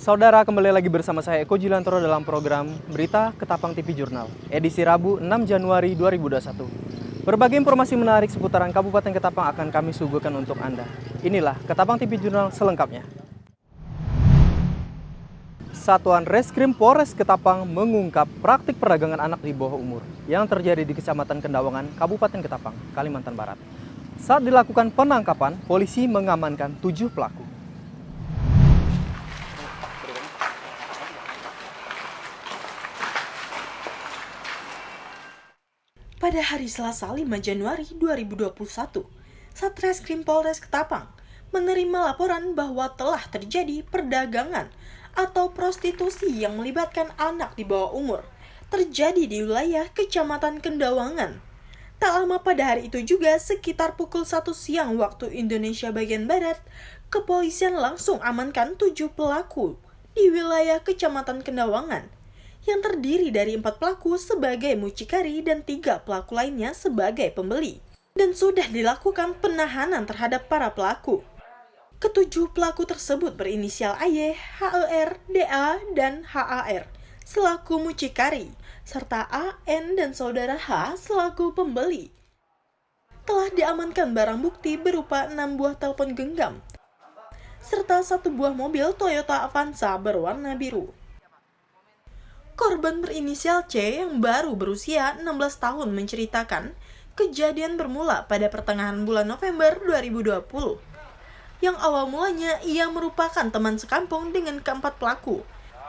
Saudara, kembali lagi bersama saya Eko Jilantoro dalam program Berita Ketapang TV Jurnal, edisi Rabu 6 Januari 2021. Berbagai informasi menarik seputaran Kabupaten Ketapang akan kami suguhkan untuk Anda. Inilah Ketapang TV Jurnal selengkapnya. Satuan Reskrim Polres Ketapang mengungkap praktik perdagangan anak di bawah umur yang terjadi di Kecamatan Kendawangan, Kabupaten Ketapang, Kalimantan Barat. Saat dilakukan penangkapan, polisi mengamankan 7 pelaku. Pada hari Selasa 5 Januari 2021, Satreskrim Polres Ketapang menerima laporan bahwa telah terjadi perdagangan atau prostitusi yang melibatkan anak di bawah umur terjadi di wilayah Kecamatan Kendawangan. Tak lama pada hari itu juga, sekitar pukul 1 siang waktu Indonesia bagian Barat, kepolisian langsung amankan 7 pelaku di wilayah Kecamatan Kendawangan, yang terdiri dari 4 pelaku sebagai mucikari dan 3 pelaku lainnya sebagai pembeli. Dan sudah dilakukan penahanan terhadap para pelaku. Ketujuh pelaku tersebut berinisial AY, HER, DA, dan HAR selaku mucikari, serta AN dan saudara H selaku pembeli. Telah diamankan barang bukti berupa 6 buah telepon genggam, serta 1 buah mobil Toyota Avanza berwarna biru. Korban berinisial C yang baru berusia 16 tahun menceritakan kejadian bermula pada pertengahan bulan November 2020. Yang awal mulanya ia merupakan teman sekampung dengan keempat pelaku,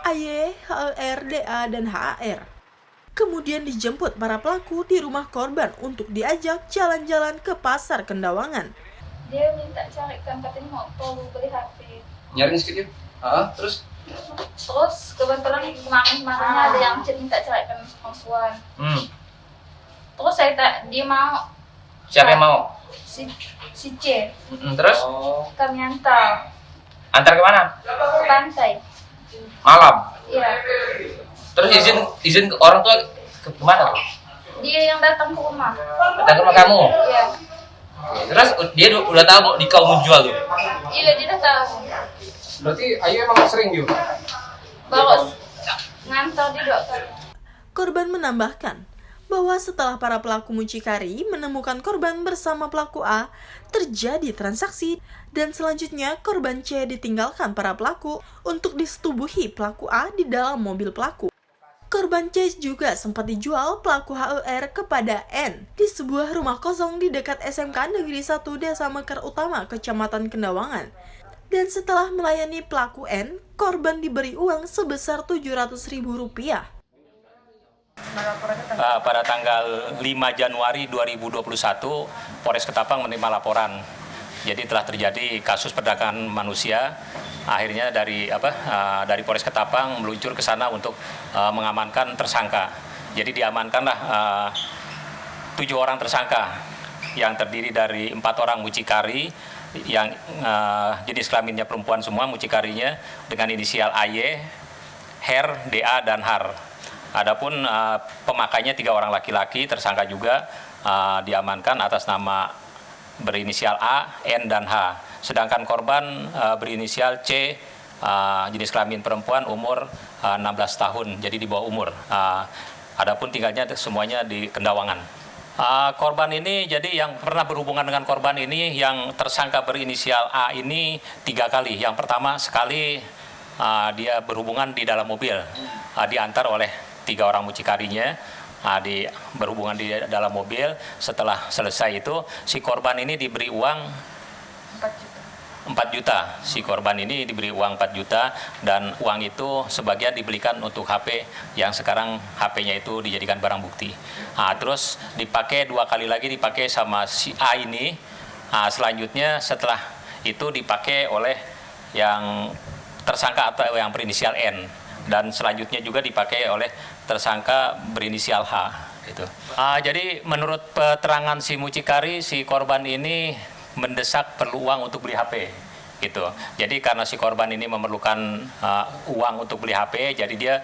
AY, HER, DA, dan HAR. Kemudian dijemput para pelaku di rumah korban untuk diajak jalan-jalan ke pasar Kendawangan. Dia minta carikan, katanya mau beli HP. Nyariin sedikit? Terus? Terus kebetulan kemarin ada yang minta carikan perempuan. Terus dia mau. Siapa yang mau? Si C. Terus? Kami antar Antar kemana? ke pantai. Malam? Iya. Terus izin ke orang tua ke mana tuh? Dia yang datang ke rumah. Datang ke rumah kamu? Iya. Terus dia udah tahu di kau menjual tuh? Iya, dia udah tahu. Berarti Ayu emang sering juga? Baru ngantar dia 2 kali. Korban menambahkan bahwa setelah para pelaku mucikari menemukan korban bersama pelaku A, terjadi transaksi dan selanjutnya korban C ditinggalkan para pelaku untuk disetubuhi pelaku A di dalam mobil pelaku. Korban C juga sempat dijual pelaku HER kepada N di sebuah rumah kosong di dekat SMK Negeri 1 Desa Mekar Utama, Kecamatan Kendawangan. Dan setelah melayani pelaku N, korban diberi uang sebesar Rp700.000. Pada tanggal 5 Januari 2021, Polres Ketapang menerima laporan. Jadi telah terjadi kasus perdagangan manusia. Akhirnya dari Polres Ketapang meluncur ke sana untuk mengamankan tersangka. Jadi diamankanlah 7 orang tersangka yang terdiri dari 4 orang mucikari yang jenis kelaminnya perempuan semua, mucikarinya dengan inisial AY, HER, DA, dan HAR. Adapun pemakainya 3 orang laki-laki, tersangka juga diamankan atas nama berinisial A, N, dan H. Sedangkan korban berinisial C, jenis kelamin perempuan, umur 16 tahun, jadi di bawah umur. Adapun tinggalnya semuanya di Kendawangan. Korban ini, jadi yang pernah berhubungan dengan korban ini, yang tersangka berinisial A ini 3 kali. Yang pertama sekali dia berhubungan di dalam mobil, diantar oleh 3 orang mucikarinya, berhubungan di dalam mobil. Setelah selesai itu, si korban ini diberi uang 4 juta. Si korban ini diberi uang 4 juta dan uang itu sebagian dibelikan untuk HP yang sekarang HP-nya itu dijadikan barang bukti. Terus dipakai 2 kali lagi, dipakai sama si A ini. Selanjutnya setelah itu dipakai oleh yang tersangka atau yang berinisial N, dan selanjutnya juga dipakai oleh tersangka berinisial H. Gitu. Jadi menurut keterangan si mucikari, si korban ini mendesak perlu uang untuk beli HP gitu. Jadi karena si korban ini memerlukan uang untuk beli HP, jadi dia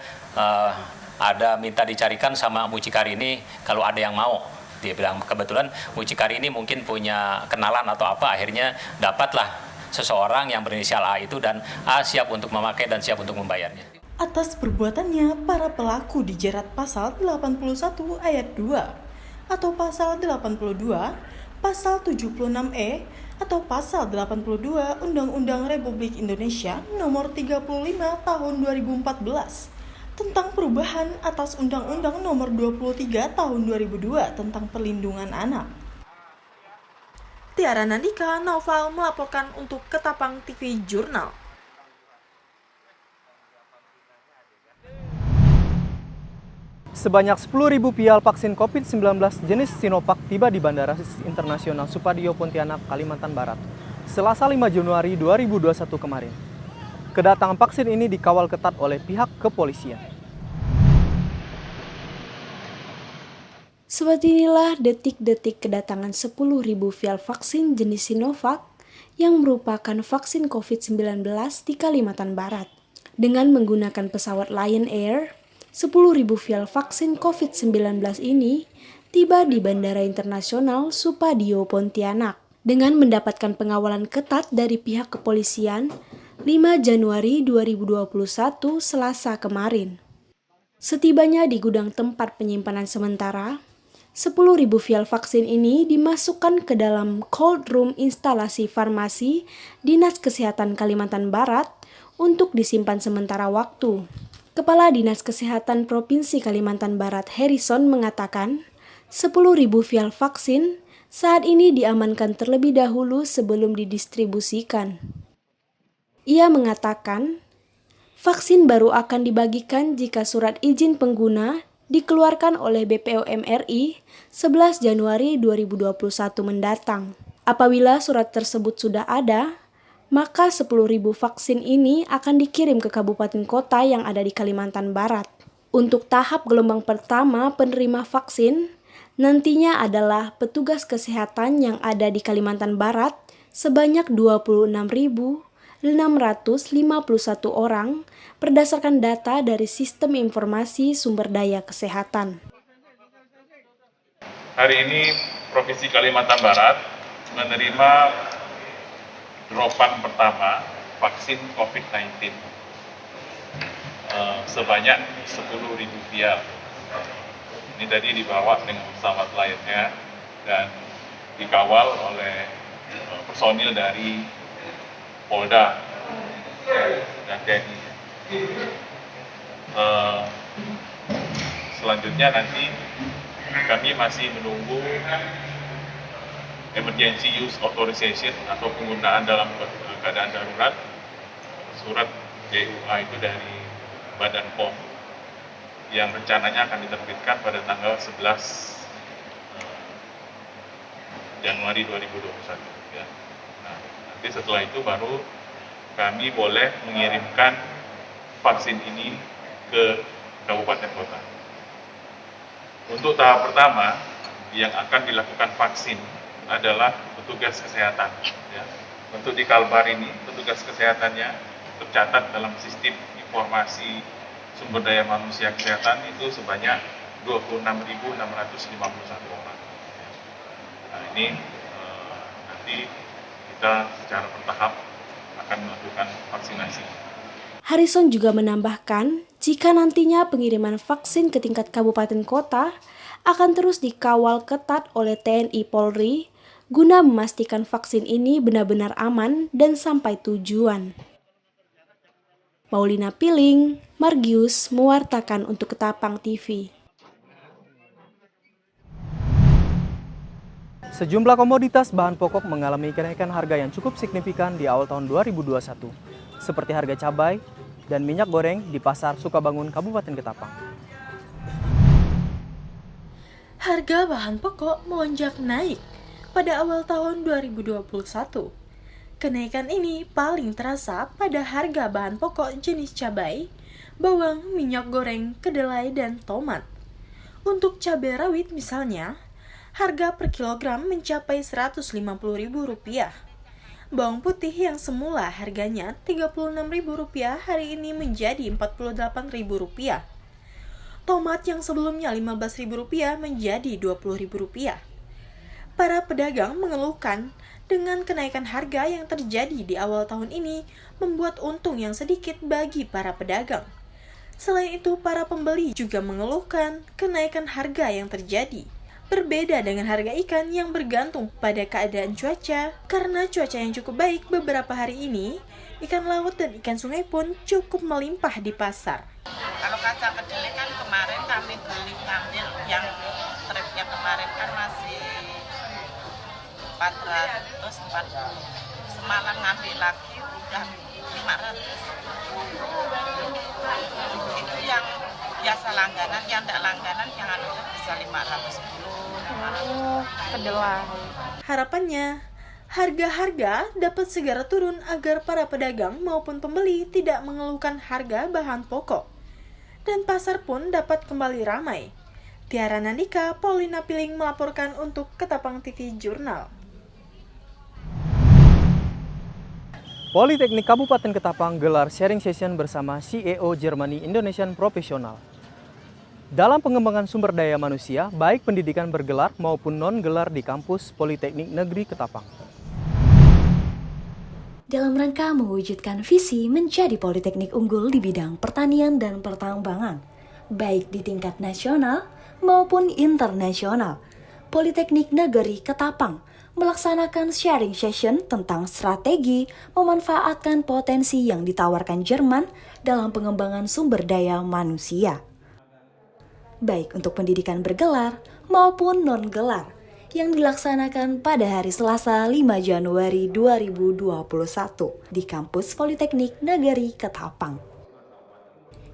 ada minta dicarikan sama mucikari ini kalau ada yang mau. Dia bilang kebetulan mucikari ini mungkin punya kenalan atau apa, akhirnya dapatlah seseorang yang berinisial A itu, dan A siap untuk memakai dan siap untuk membayarnya. Atas perbuatannya, para pelaku dijerat pasal 81 ayat 2 atau pasal 82, pasal 76E atau pasal 82 Undang-Undang Republik Indonesia Nomor 35 Tahun 2014 tentang perubahan atas Undang-Undang Nomor 23 Tahun 2002 tentang Perlindungan Anak. Tiara Nandika, Naufal melaporkan untuk Ketapang TV Jurnal. Sebanyak 10.000 vial vaksin COVID-19 jenis Sinovac tiba di Bandara Internasional Supadio Pontianak, Kalimantan Barat, Selasa 5 Januari 2021 kemarin. Kedatangan vaksin ini dikawal ketat oleh pihak kepolisian. Seperti inilah detik-detik kedatangan 10.000 vial vaksin jenis Sinovac yang merupakan vaksin COVID-19 di Kalimantan Barat. Dengan menggunakan pesawat Lion Air, 10.000 vial vaksin COVID-19 ini tiba di Bandara Internasional Supadio Pontianak dengan mendapatkan pengawalan ketat dari pihak kepolisian 5 Januari 2021 Selasa kemarin. Setibanya di gudang tempat penyimpanan sementara, 10.000 vial vaksin ini dimasukkan ke dalam cold room instalasi farmasi Dinas Kesehatan Kalimantan Barat untuk disimpan sementara waktu. Kepala Dinas Kesehatan Provinsi Kalimantan Barat Harrison mengatakan, 10.000 vial vaksin saat ini diamankan terlebih dahulu sebelum didistribusikan. Ia mengatakan, vaksin baru akan dibagikan jika surat izin pengguna dikeluarkan oleh BPOM RI 11 Januari 2021 mendatang. Apabila surat tersebut sudah ada, maka 10.000 vaksin ini akan dikirim ke kabupaten kota yang ada di Kalimantan Barat. Untuk tahap gelombang pertama penerima vaksin, nantinya adalah petugas kesehatan yang ada di Kalimantan Barat sebanyak 26.651 orang berdasarkan data dari Sistem Informasi Sumber Daya Kesehatan. Hari ini Provinsi Kalimantan Barat menerima dropan pertama vaksin COVID-19 sebanyak 10.000 vial. Ini tadi dibawa dengan pesawat Lion Air dan dikawal oleh personil dari Polda dan TNI. Selanjutnya nanti kami masih menunggu emergency use authorization atau penggunaan dalam keadaan darurat, surat DUA itu dari Badan POM yang rencananya akan diterbitkan pada tanggal 11 Januari 2021 ya. Nah, nanti setelah itu baru kami boleh mengirimkan vaksin ini ke kabupaten kota. Untuk tahap pertama yang akan dilakukan vaksin adalah petugas kesehatan. Ya. Untuk di Kalbar ini, petugas kesehatannya tercatat dalam sistem informasi sumber daya manusia kesehatan itu sebanyak 26.651 orang. Nah ini nanti kita secara bertahap akan melakukan vaksinasi. Harrison juga menambahkan, jika nantinya pengiriman vaksin ke tingkat kabupaten kota akan terus dikawal ketat oleh TNI Polri guna memastikan vaksin ini benar-benar aman dan sampai tujuan. Paulina Piling, Margius, mewartakan untuk Ketapang TV. Sejumlah komoditas bahan pokok mengalami kenaikan harga yang cukup signifikan di awal tahun 2021, seperti harga cabai dan minyak goreng di Pasar Sukabangun, Kabupaten Ketapang. Harga bahan pokok melonjak naik pada awal tahun 2021. Kenaikan ini paling terasa pada harga bahan pokok jenis cabai, bawang, minyak goreng, kedelai, dan tomat. Untuk cabai rawit misalnya, harga per kilogram mencapai Rp150.000. Bawang putih yang semula harganya Rp36.000 hari ini menjadi Rp48.000. Tomat yang sebelumnya Rp15.000 menjadi Rp20.000. Para pedagang mengeluhkan dengan kenaikan harga yang terjadi di awal tahun ini membuat untung yang sedikit bagi para pedagang. Selain itu, para pembeli juga mengeluhkan kenaikan harga yang terjadi. Berbeda dengan harga ikan yang bergantung pada keadaan cuaca, karena cuaca yang cukup baik beberapa hari ini, ikan laut dan ikan sungai pun cukup melimpah di pasar. Kalau kacang kedelai kan kemarin kami beli ngambil yang tripnya kemarin kan masih 440. Semalam ngambil lagi udah 500. Itu yang biasa langganan, yang tidak langganan jangan itu bisa 510. Kedelai. Harapannya, harga-harga dapat segera turun agar para pedagang maupun pembeli tidak mengeluhkan harga bahan pokok. Dan pasar pun dapat kembali ramai. Tiara Nandika, Paulina Piling melaporkan untuk Ketapang TV Jurnal. Politeknik Kabupaten Ketapang gelar sharing session bersama CEO Germany Indonesian Professional. Dalam pengembangan sumber daya manusia, baik pendidikan bergelar maupun non-gelar di kampus Politeknik Negeri Ketapang. Dalam rangka mewujudkan visi menjadi politeknik unggul di bidang pertanian dan pertambangan, baik di tingkat nasional maupun internasional, Politeknik Negeri Ketapang melaksanakan sharing session tentang strategi memanfaatkan potensi yang ditawarkan Jerman dalam pengembangan sumber daya manusia, baik untuk pendidikan bergelar maupun non-gelar, yang dilaksanakan pada hari Selasa 5 Januari 2021 di kampus Politeknik Negeri Ketapang.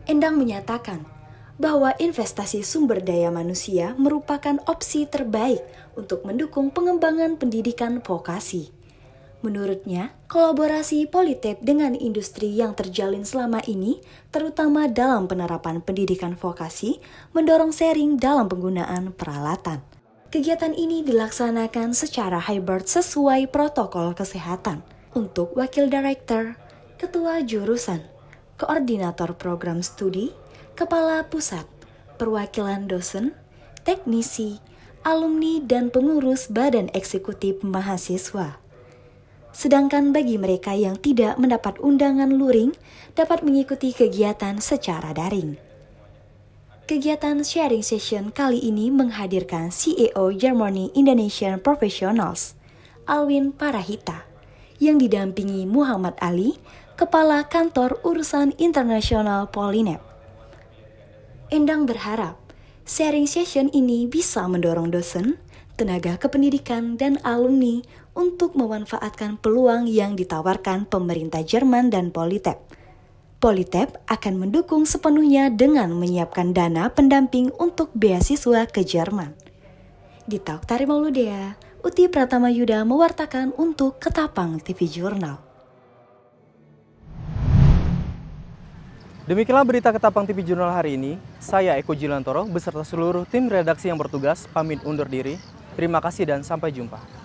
Endang menyatakan bahwa investasi sumber daya manusia merupakan opsi terbaik untuk mendukung pengembangan pendidikan vokasi. Menurutnya, kolaborasi Politep dengan industri yang terjalin selama ini, terutama dalam penerapan pendidikan vokasi, mendorong sharing dalam penggunaan peralatan. Kegiatan ini dilaksanakan secara hybrid sesuai protokol kesehatan untuk Wakil Direktur, Ketua Jurusan, Koordinator Program Studi, Kepala Pusat, Perwakilan Dosen, Teknisi, Alumni, dan Pengurus Badan Eksekutif Mahasiswa. Sedangkan bagi mereka yang tidak mendapat undangan luring, dapat mengikuti kegiatan secara daring. Kegiatan sharing session kali ini menghadirkan CEO Germany Indonesian Professionals, Alwin Parahita, yang didampingi Muhammad Ali, Kepala Kantor Urusan Internasional Polinep. Endang berharap sharing session ini bisa mendorong dosen, tenaga kependidikan, dan alumni untuk memanfaatkan peluang yang ditawarkan pemerintah Jerman dan Politep. Politep akan mendukung sepenuhnya dengan menyiapkan dana pendamping untuk beasiswa ke Jerman. Di Talk Tari Mauludea, Uti Pratama Yuda mewartakan untuk Ketapang TV Jurnal. Demikianlah berita Ketapang TV Jurnal hari ini. Saya Eko Jilantoro beserta seluruh tim redaksi yang bertugas pamit undur diri. Terima kasih dan sampai jumpa.